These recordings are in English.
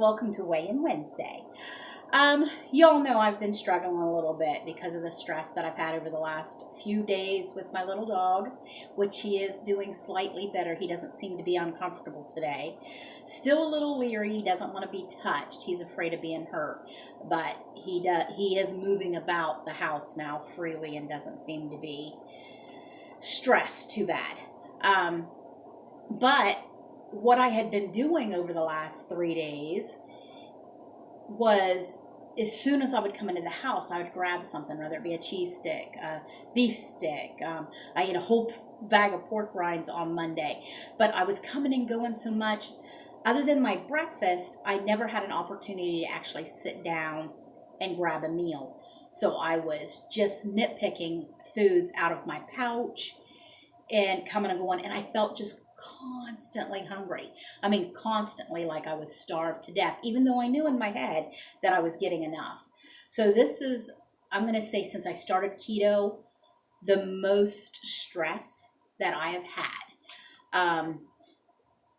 welcome to Weigh-In Wednesday. Y'all know I've been struggling a little bit because of the stress that I've had over the last few days with my little dog, which he is doing slightly better. He doesn't seem to be uncomfortable today. Still a little leery. He doesn't want to be touched. He's afraid of being hurt, but he is moving about the house now freely and doesn't seem to be stressed too bad. But what I had been doing over the last 3 days was, as soon as I would come into the house, I would grab something, whether it be a cheese stick, a beef stick. I ate a whole bag of pork rinds on Monday, but I was coming and going so much. Other than my breakfast, I never had an opportunity to actually sit down and grab a meal. So I was just nitpicking foods out of my pouch and coming and going, and I felt just constantly hungry. I mean, constantly, like I was starved to death, even though I knew in my head that I was getting enough. So this is, I'm going to say, since I started keto, the most stress that I have had.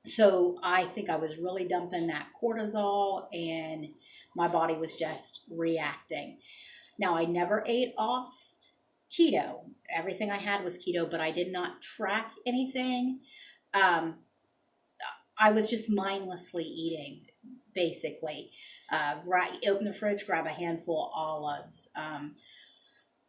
So I think I was really dumping that cortisol, and my body was just reacting. Now, I never ate off keto. Everything I had was keto, but I did not track anything. I was just mindlessly eating, basically. Open the fridge, grab a handful of olives.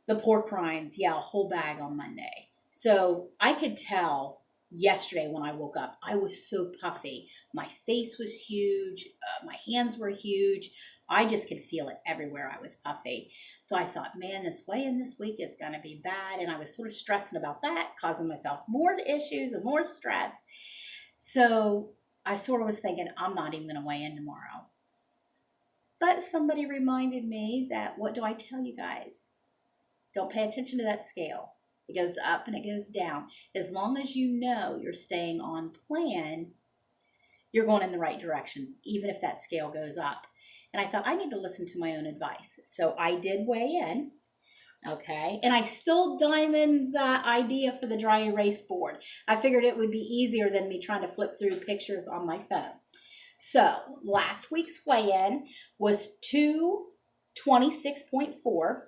The pork rinds, a whole bag on Monday. So I could tell yesterday when I woke up, I was so puffy. My face was huge. My hands were huge. I just could feel it everywhere. I was puffy. So I thought, man, this weigh-in this week is going to be bad. And I was sort of stressing about that, causing myself more issues and more stress. So I sort of was thinking, I'm not even going to weigh in tomorrow. But somebody reminded me that, what do I tell you guys? Don't pay attention to that scale. It goes up and it goes down. As long as you know you're staying on plan, you're going in the right directions, even if that scale goes up. And I thought, I need to listen to my own advice. So I did weigh in. Okay, and I stole Diamond's idea for the dry erase board. I figured it would be easier than me trying to flip through pictures on my phone. So last week's weigh-in was 226.4.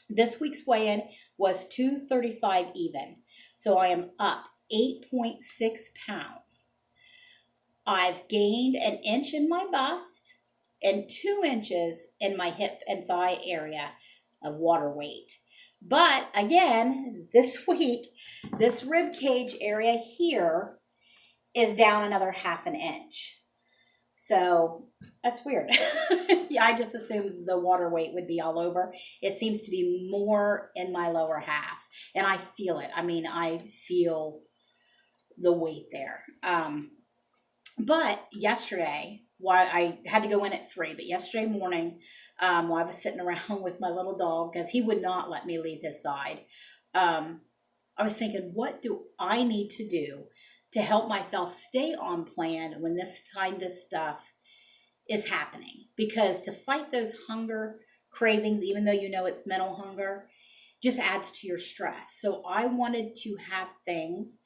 This week's weigh-in was 235 even. So I am up 8.6 pounds. I've gained an inch in my bust and 2 inches in my hip and thigh area of water weight. But again, this week, this rib cage area here is down another ½ inch. So that's weird. Yeah, I just assumed the water weight would be all over. It seems to be more in my lower half, and I feel it. I mean, I feel the weight there. But yesterday, while I had to go in at 3, but yesterday morning, while I was sitting around with my little dog, because he would not let me leave his side, I was thinking, what do I need to do to help myself stay on plan when this kind of stuff is happening? Because to fight those hunger cravings, even though you know it's mental hunger, just adds to your stress. So I wanted to have things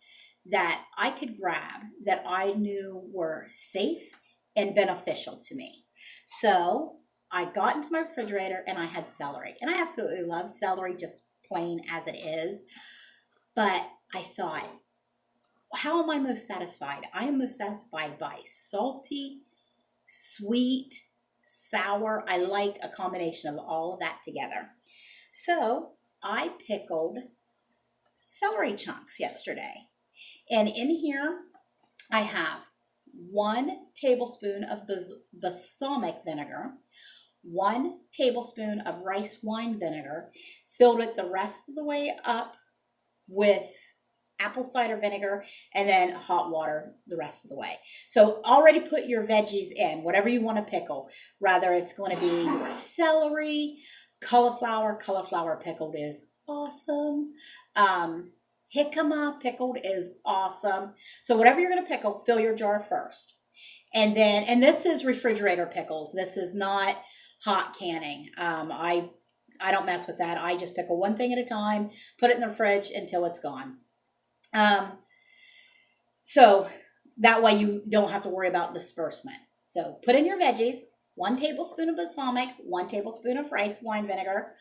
that I could grab that I knew were safe and beneficial to me. So I got into my refrigerator and I had celery. And I absolutely love celery just plain as it is. But I thought, how am I most satisfied? I am most satisfied by salty, sweet, sour. I like a combination of all of that together. So I pickled celery chunks yesterday. And in here, I have 1 tablespoon of balsamic vinegar, 1 tablespoon of rice wine vinegar, filled it the rest of the way up with apple cider vinegar, and then hot water the rest of the way. So already put your veggies in, whatever you want to pickle. Rather, it's going to be your celery, cauliflower. Cauliflower pickled is awesome. Jicama pickled is awesome. So whatever you're going to pickle, fill your jar first. And then, and this is refrigerator pickles. This is not hot canning. I don't mess with that. I just pickle one thing at a time, put it in the fridge until it's gone. So that way you don't have to worry about disbursement. So put in your veggies, 1 tablespoon of balsamic, 1 tablespoon of rice wine vinegar,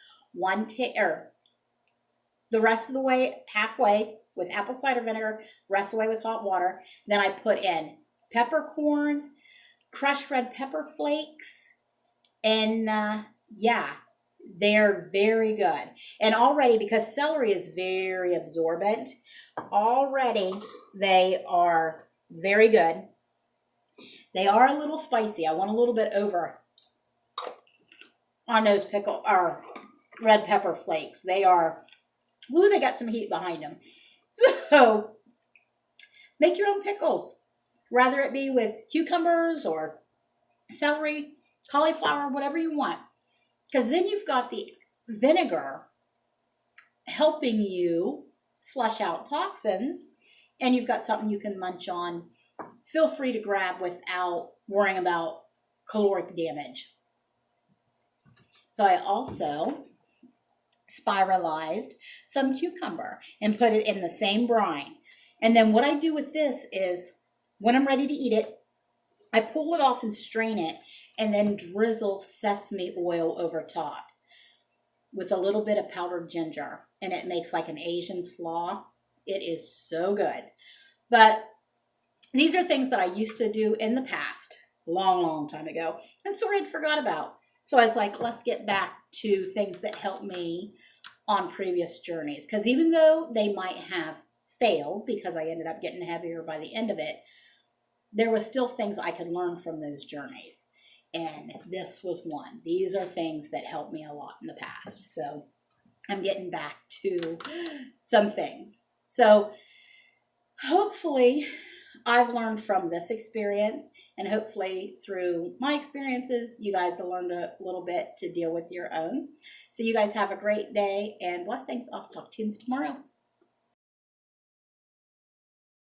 the rest of the way, halfway with apple cider vinegar, rest of the way with hot water. Then I put in peppercorns, crushed red pepper flakes, and yeah, they're very good. And already, because celery is very absorbent, already they are very good. They are a little spicy. I want a little bit over on those pickle or red pepper flakes. They are, ooh, they got some heat behind them. So make your own pickles, whether it be with cucumbers or celery, cauliflower, whatever you want. Because then you've got the vinegar helping you flush out toxins, and you've got something you can munch on. Feel free to grab without worrying about caloric damage. So I also spiralized some cucumber and put it in the same brine. And then what I do with this is when I'm ready to eat it, I pull it off and strain it and then drizzle sesame oil over top with a little bit of powdered ginger. And it makes like an Asian slaw. It is so good. But these are things that I used to do in the past, long time ago, and sort of forgot about. So I was like, let's get back to things that helped me on previous journeys. Because even though they might have failed, because I ended up getting heavier by the end of it, there were still things I could learn from those journeys. And this was one. These are things that helped me a lot in the past. So I'm getting back to some things. So hopefully I've learned from this experience, and hopefully through my experiences, you guys have learned a little bit to deal with your own. So you guys have a great day and blessings. I'll talk to you tomorrow.